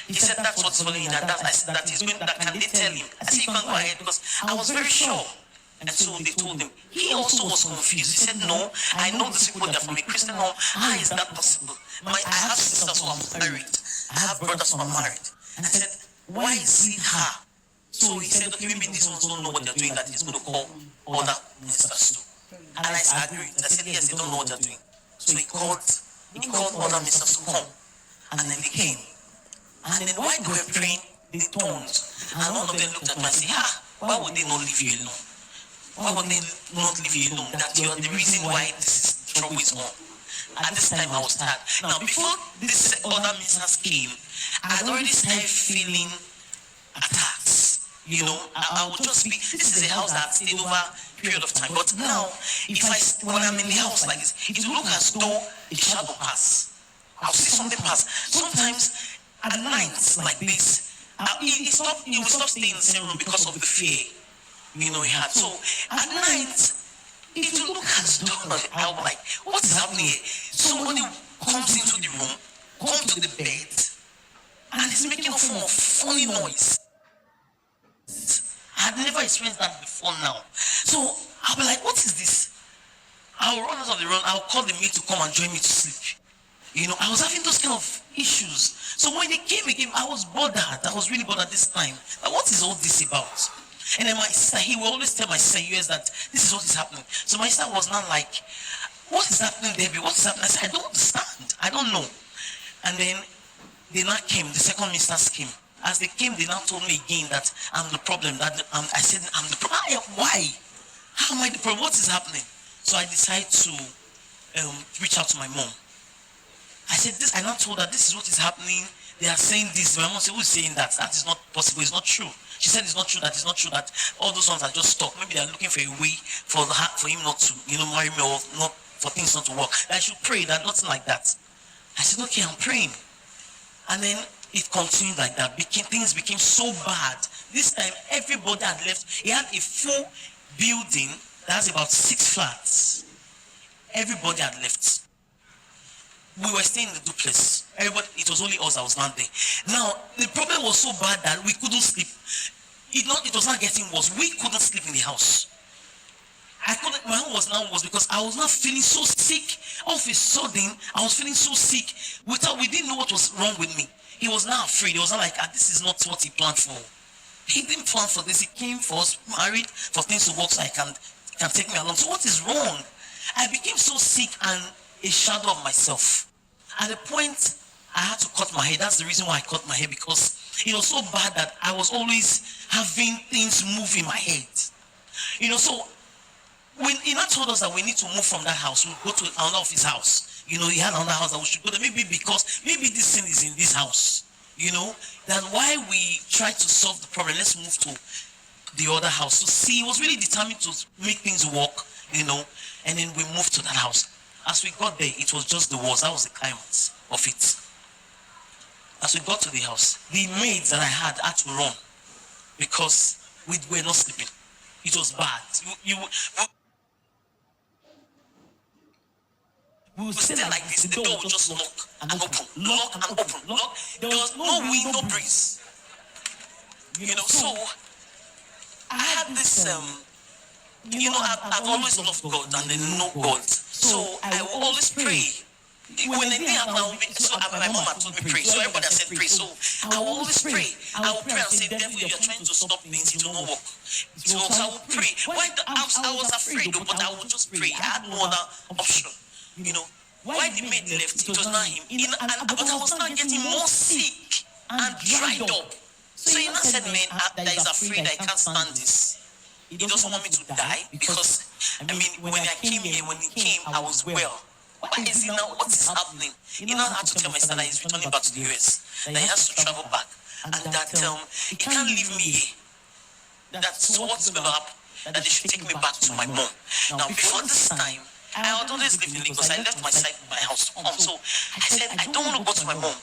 He said that's what's following you, that is going, that can they tell him? I said, you can go ahead, because I was very sure. And so they told him. He also was confused. He said, no, I know these people, they're from a Christian home. How is that possible? I have sisters who are married. I have brothers who are married. And I said, why is it her? So he said, okay, maybe these ones don't know what they're doing, that he's going to call other ministers too. And I agreed. I said, yes, they don't know what they're doing. So he called other ministers to come. And then they came. And then while they were praying, they turned. And one of them looked at me and said, why would they not leave you alone? Why would they not leave you alone? That you're the reason why this trouble is on. At this time, I was tired. Now, before this other ministers came, I had already started feeling attacks. You know, I would just be, this is a house that stayed over a period of time. But now, when I'm in the house like this, it will look as though a shadow pass. I'll see something pass. Sometimes, at nights like this, he will stop staying in the same room because of the fear, you know, he had. So at night, it will look as though I'll be like, what is happening here? Somebody comes into the room, comes to the bed, and is making a form of funny noise. I had never experienced that before now. So I'll be like, what is this? I'll run out of the room, I'll call the maid to come and join me to sleep. You know, I was having those kind of issues. So when they came again, I was bothered. I was really bothered this time. Like, what is all this about? And then my sister, he will always tell my sister US that this is what is happening. So my sister was not like, what is happening, Debbie? What is happening? I said, I don't understand. I don't know. And then they now came, the second ministers came. As they came, they now told me again that I'm the problem. That I said, I'm the problem. Why? How am I the problem? What is happening? So I decided to reach out to my mom. I said this, I now told her this is what is happening. They are saying this. My mom said, who is saying that? That is not possible, it's not true. She said it's not true, that it's not true, that all those ones are just stuck. Maybe they are looking for a way for him not to, marry me, or not for things not to work. I should pray, that nothing like that. I said, okay, I'm praying. And then it continued like that. Things became so bad. This time everybody had left. He had a full building that has about 6 flats. Everybody had left. We were staying in the duplex. Everybody, it was only us that was not there. Now, the problem was so bad that we couldn't sleep. It was not getting worse. We couldn't sleep in the house. My own was because I was not feeling so sick. All of a sudden, I was feeling so sick. We didn't know what was wrong with me. He was now afraid. He was not like, this is not what he planned for. He didn't plan for this. He came for us, married, for things to work so I can take me along. So what is wrong? I became so sick and a shadow of myself. At a point, I had to cut my hair. That's the reason why I cut my hair, because it was so bad that I was always having things move in my head. So when he not told us that we need to move from that house, we'll go to another of his house. He had another house that we should go there. Maybe this thing is in this house. That why we try to solve the problem, let's move to the other house. So see, he was really determined to make things work, and then we moved to that house. As we got there, it was just the walls. That was the climax of it. As we got to the house, the maids that I had to run because we were not sleeping. It was bad. We would stay like this. The door would just lock and open, lock and open, lock. There was no wind, no breeze. So I had this. I've always loved God and then know God. So I will always pray. When I didn't have my mom had told me pray. So everybody has said pray. So I will always pray. I will pray and say, devil, you're trying to stop things, it will not work. So I will pray. I was afraid, but I would just pray. I had no other option. Why the maid left, it was not him. But I was not getting more sick and dried up. So he now said, man, that is afraid, I can't stand this. He doesn't want me to die because, when he came, I was well. Why is he now? What is happening? He now had to tell my son that he's returning back to the US, that he has to travel back, and that he can't leave me here. So what's going to happen? That they should take me back to my mom. Now, before this time, I had always lived in Lagos. I left my house to come. So I said, I don't want to go to my mom.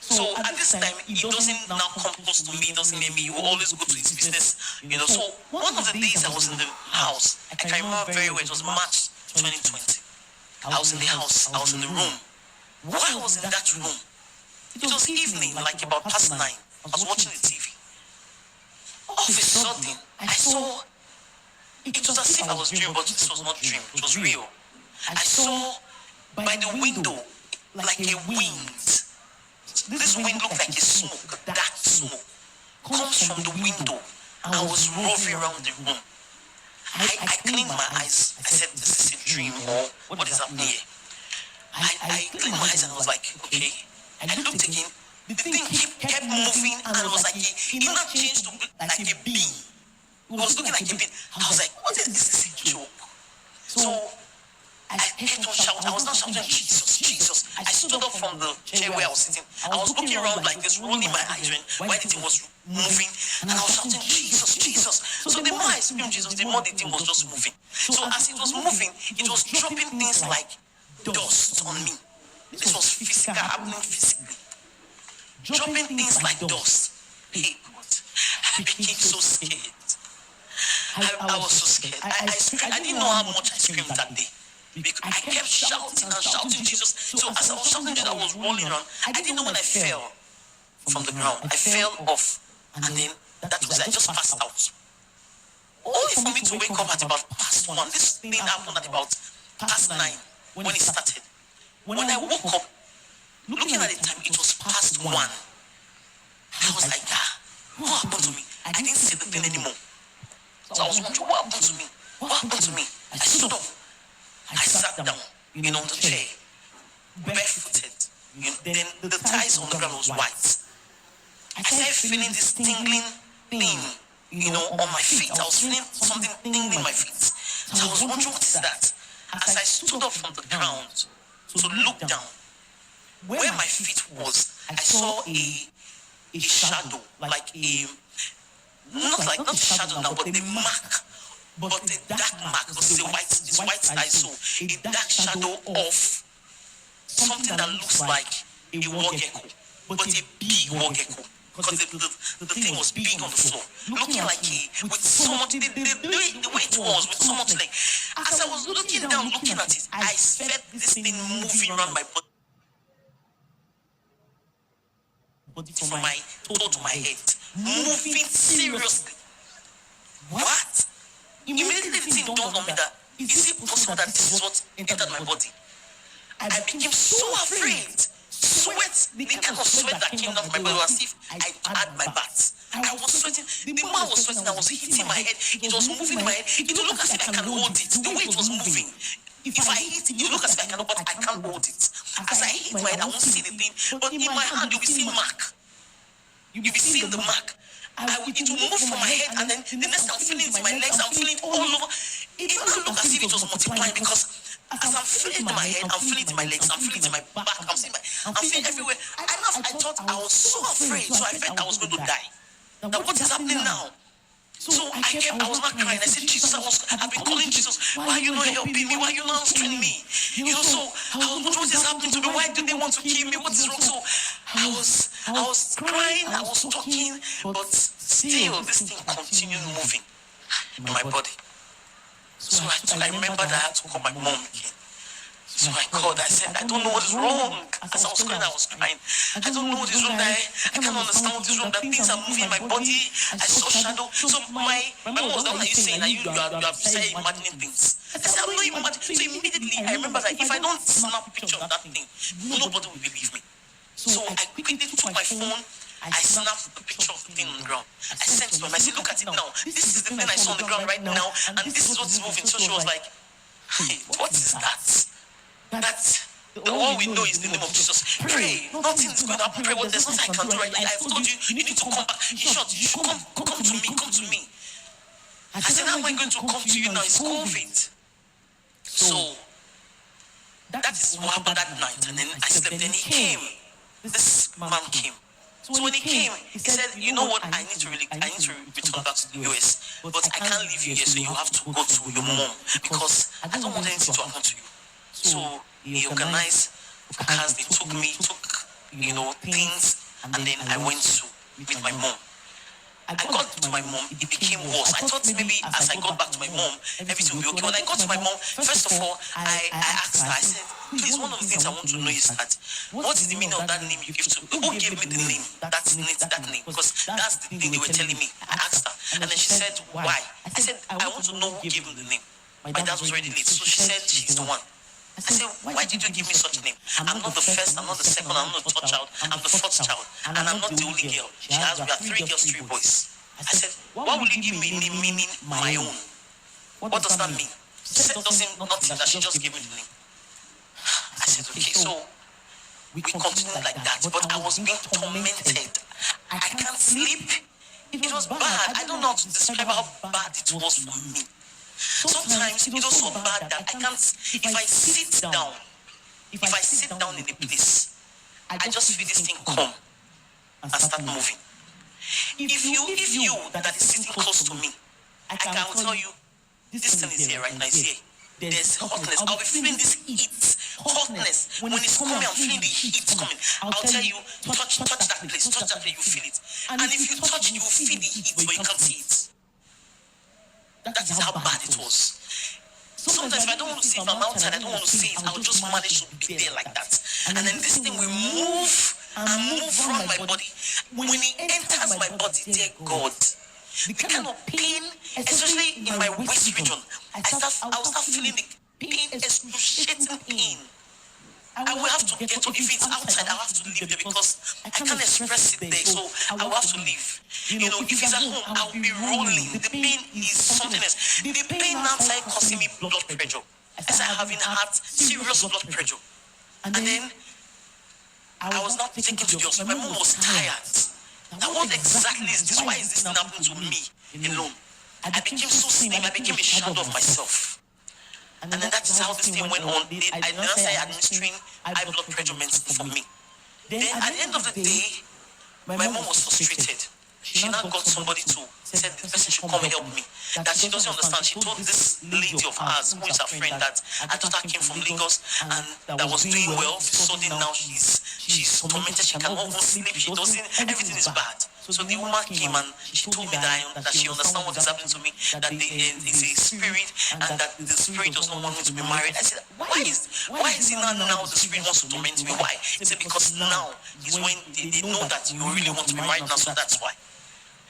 So at this time, he doesn't now come close to me, he doesn't hear me, he will always go to his business, So one of the days I was in the house, I can remember very well, it was March 2020. I was in the house. I was in the room. While I was in that room, it was evening, like about past 9. I was watching the TV. All of a sudden, I saw, it was as if I was dreaming, but this was not dream, it was real. I saw by the window, like a wind. This wind looked like a smoke, a dark smoke, comes from the window and was roving around the room. I cleaned my eyes. I said, this is a dream, or what is happening here? I cleaned my eyes and I was like, okay. I looked again. The thing kept moving and it was like it now changed to like a beam. It was looking like a beam. I was like, what is this a joke? So I kept on shouting. I was not shouting, Jesus, Jesus. I stood up from the chair where I was sitting. I was looking around like this, rolling my eyes while the thing was moving, and I was shouting, Jesus, Jesus. So the more I screamed Jesus, the more the thing was just moving. So as it was moving, it was dropping things like dust on me. This was physical, happening physically. Dropping things like dust. Hey God, I became so scared. I was so scared. I didn't know how much I screamed that day. Because I kept shouting and shouting Jesus. So as I was shouting Jesus, I was rolling around. I didn't know when I fell from the ground. I fell off, and then that was it. I just passed out. Only for me to wake up at about past 1. This thing happened at about past 9 when it started. When I woke up, looking at the time, it was past 1. I was like, what happened to me? I didn't see the thing anymore. So I was wondering, what happened to me? What happened to me? I stood up. I sat down, on the chair, barefooted. Then the ties on the ground was white. I started feeling this tingling thing, on my feet. I was feeling something tingling in my feet. So I was wondering, what is that? As I stood up from the ground to look down, where my feet was, I saw a shadow, like a, not a shadow now, but a mark. But a dark mark, because it's white I saw, a dark shadow of something that looks like a wallgecko, but a big wallgecko, because the thing was big on the floor, looking like with so much, the way it was, with so much leg. As I was looking down, looking at it, I felt this thing moving around my body, from my toe to my head, moving seriously. What? Immediately the thing dawned on me that, is it possible that this is what entered my body? I became so afraid. Sweat, the kind of sweat that came down my body was as if I had my bath. I was sweating. The more I was sweating, I was hitting my head. It was moving in my head. It looked as if I can hold it. The way it was moving. If I hit it, it looked as if I cannot, but I can't hold it. As I hit my head, I won't see the thing. But in my hand, you'll be seeing mark. You'll be seeing the mark. It will move from my head, and then the next I'm feeling it in my legs, I'm feeling it all over. It doesn't look as if it was multiplying, because as I'm feeling it in my head, I'm feeling it in my legs, I'm feeling it in my back, I'm feeling everywhere. I thought I was so afraid, so I felt I was going to die. Now what is happening now? So I was not crying. I said, Jesus, I've been calling Jesus. Why are you not helping me? Why are you not answering me? So what is happening to me? Why do they want to kill me? What is wrong? So I was crying, I was talking, but still this thing continued moving in my body. So I remembered I had to call my mom again. So I called, I said, I don't know what is wrong. As I was calling, I was crying. I don't know what is wrong. I can't understand what is wrong. That things are moving in my body. I saw shadow. So my mom was not like you saying that you are saying imagining things. I said, I'm not imagining. So immediately I remember that if I don't snap a picture of that thing, nobody will believe me. So I quickly took my phone. I snapped the picture of the thing on the ground. I sent to her. I said, look at it now. This is the thing I saw on the ground right now, and this is what is moving. So she was like, hey, what is that? That all we know is the name of Jesus. Pray. Nothing is going to happen. Pray. What there's nothing I can do right now. I've told you, you need to come back. In short, you should come to me. Come to me. I said, how am I going to come to you now? It's COVID. So that is what happened that night. And then I slept. Then he came. This man came. So when he came, he said, you know what, I need to return back to the US, but I can't leave you here, so you have to go to your mom, because I don't want anything to happen to you. So he organized cars, they took me, things, and then I went to with my mom. I got to my mom, it became worse. I thought maybe as I got back to my mom, everything will be okay. When I got to my mom, first of all, I asked her, I said, please, one of the things I want to know is that, what is the meaning of that name you give to me? Who gave me the name? That name? Because that's the thing they were telling me. I asked her, and then she said, why? I said, I want to know who gave him the name. My dad was already late, so she said she's the one. I said, why did you give me such a name? I'm not the first, I'm not the second, I'm not the third child, I'm the fourth child, and I'm not the only girl. She has, we are 3 girls, 3 boys. I said, why would you give me a name meaning my own? What does that mean? She said nothing, that she just gave me the name. I said, okay, so we continued like that, but I was being tormented. I can't sleep. It was bad. I don't know how to describe how bad it was for me. Sometimes it was so bad that I can't, if I sit down in a place, I just feel this thing come and start moving. If you that is sitting close to me, I can tell you, this thing is here right now, it's here. There's hotness. I'll be feeling this heat, hotness. When it's coming, I'm feeling the heat coming. I'll tell you, touch that place, you feel it. And if you touch it, you will feel the heat, but you can't see it. That is how bad it was. Sometimes if I don't want to see it, if I'm outside, I don't want to see it, I'll just manage to be there like that. And then this thing will move and move around my body. When it enters my body, dear God, the kind of pain, especially in my waist region, I will start feeling the pain, excruciating pain. I will have to get to, if it's outside, I'll have to leave there because I can't express it there, so I will have to leave. If it's at home, I'll be rolling. The pain is something else. The pain now started causing me blood pressure. I started having serious blood pressure. And then I was not taken to the hospital. My mom was tired. Now what exactly is this? Why is this happening to me alone? I became so slim, I became a shadow of myself. And then that is how this thing went on. I then started administering high blood pressure medicine for me. Then at the end of the day, my mom was frustrated. She now got somebody to say the person should come and help me. That she doesn't understand. She told this lady of ours, who is her friend, that her daughter came from Lagos and that was doing well. Suddenly now she's tormented. She cannot even sleep. She doesn't. Everything is bad. So the woman came and she told me that she understands what is happening to me, that it's a spirit and that the spirit does not want me to be married. I said, why is it now the spirit wants to torment me? Why? He said, because now is when they know that you really want to be married now, so that's why.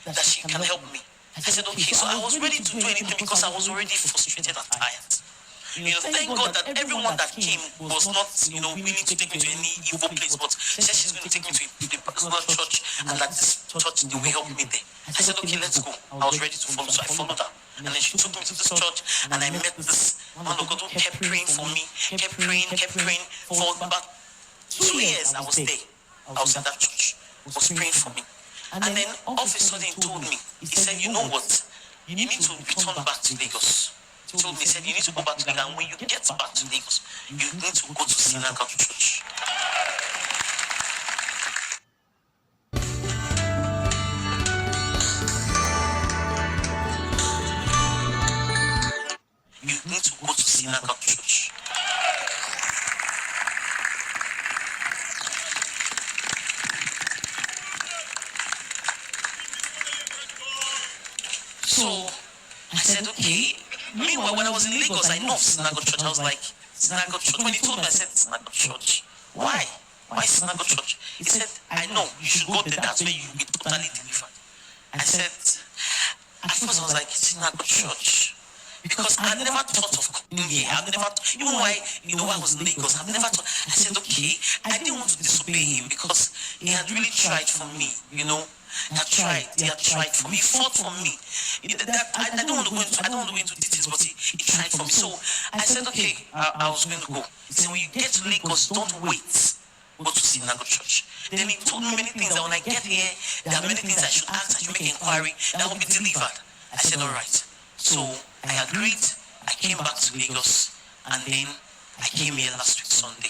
That she can help me. I said, okay. So I was ready to do anything because I was already frustrated and tired. Thank God that everyone that came was not, willing to take me to any evil place, but she said she's going to take me to a particular church and that this church, they will help me there. I said, okay, let's go. I was ready to follow, so I followed her. And then she took me to this church and I met this man of God who kept praying for me, kept praying. For about 2 years I was there. I was at that church. He was praying for me. And then all of a sudden he told me, he said, you know what? You need to return back to Lagos. He told me, he said, you need to go back to Lagos. And when you get back to Lagos, you need to go to synagogue church. You need to go to synagogue church. So I said, okay. Meanwhile, when I was in Lagos, I know synagogue church. I was like, synagogue church. When he told me, I said, synagogue church. Why? Why synagogue church? He said, I know, you should go there. That's where you will be totally delivered. I said, at first I was like, synagogue church. Because I never thought of coming here. Even when I was in Lagos, I've never thought. I said, okay, I didn't want to disobey him because he had really tried for me, He had tried for me. He fought for me. I don't want to go into details, but he tried for me. So I said, okay, I was going to go. He said, when you get to Lagos, don't wait. Go to synagogue church. Then he told me many things that when I get here, there are many things I should ask, I should make inquiry, that will be delivered. I said, all right. So I agreed. I came back to Lagos, and then I came here last week Sunday.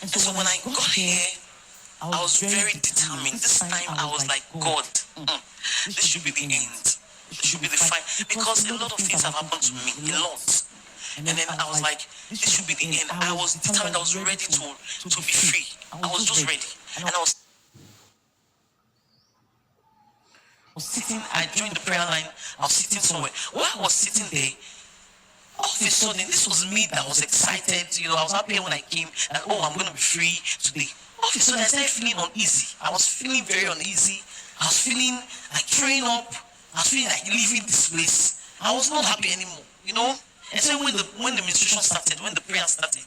And so when I got here, I was very determined. This time I was like, God, this should be the end. It should be the fine, because a lot of things have happened to me, a lot. And then I was like, this should be the end. I was determined, I was ready to be free. I was just ready. And I was sitting, I joined the prayer line, I was sitting somewhere. While I was sitting there, all of a sudden, this was me that was excited. I was happy when I came, and I'm going to be free today. All of a sudden, I started feeling uneasy. I was feeling very uneasy. I was feeling like throwing up. I was feeling like leaving this place. I was not happy anymore. And so when the ministration started, when the prayer started,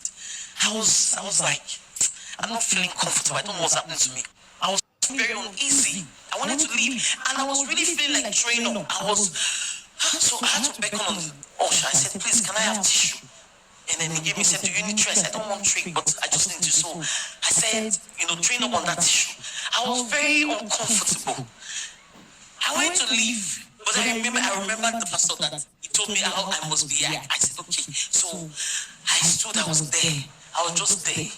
I was like, I'm not feeling comfortable. I don't know what's happening to me. I was very uneasy. I wanted to leave, and I was really feeling like throwing up. So I had to beckon on the usher. I said, please, can I have tissue? And then he gave me, said, do you need tissue? I said, I don't want tissue, but I just need to. So I said, train up on that tissue. I was very uncomfortable. I went to leave, but I remember the pastor that he told me how I must be. I said, okay. So I stood, I was there. I was just there,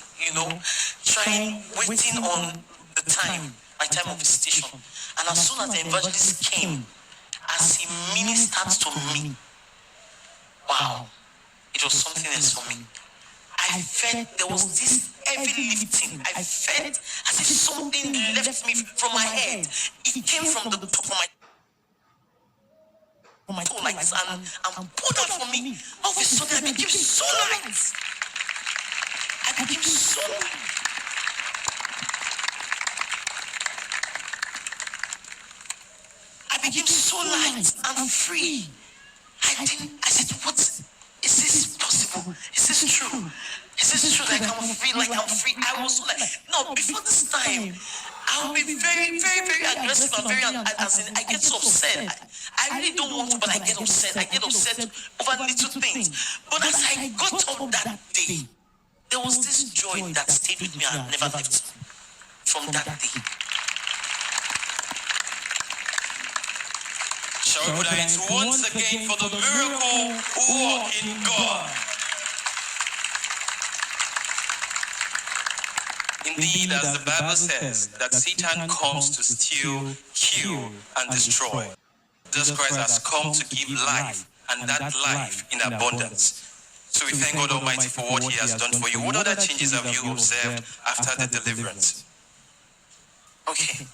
waiting on the time, my time of visitation. And as soon as the evangelist came, as he ministered to me, wow, it was something else for me. I felt there was this heavy lifting. I felt as if something left me from my head. It came from the top of my toe like this and pulled out from me. All of a sudden I became so light. I became so light. I became so light and free. I said, what? Is this possible? Is this true? Is this true that I'm free? Like I'm free? I was like, no, before this time, I'll be very, very, very aggressive and very, I get so upset. I really don't want to, but I get upset. I get upset over little things. But as I got up that day, there was this joy that stayed with me and never left from that day. Shall we thank once again for the miracle working God? Indeed, as the Bible says, that Satan comes to steal, kill, and destroy. Jesus Christ has come to give life, and that life in abundance. So we thank God Almighty for what He has done for you. What other changes have you observed after the deliverance? Okay,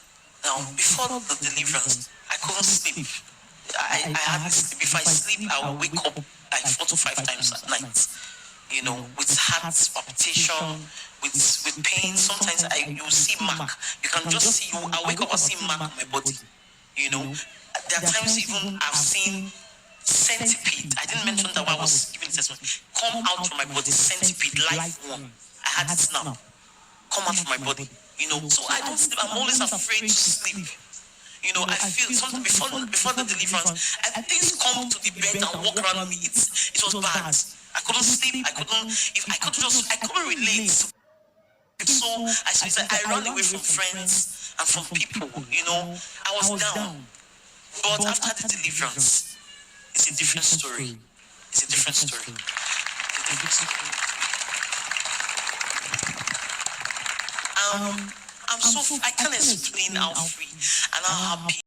now before the deliverance, I couldn't sleep. I hardly sleep. If I sleep, I will wake up like 4 to 5 times at night. With heart palpitation, with pain. Sometimes you see mark. You can just see I wake up and see mark on my body. There are times even I've seen centipede. I didn't mention that while I was giving the testimony. Come out from my body, centipede, life one. I had it now. Come out from my body. So I don't sleep. I'm always afraid to sleep. I feel something before the deliverance, and things come to the bed and walk around me. It was bad. I couldn't sleep. I couldn't relate. So I ran away from friends and from people. I was down. But after the deliverance, it's a different story. It's a different story. I can't explain how free and how happy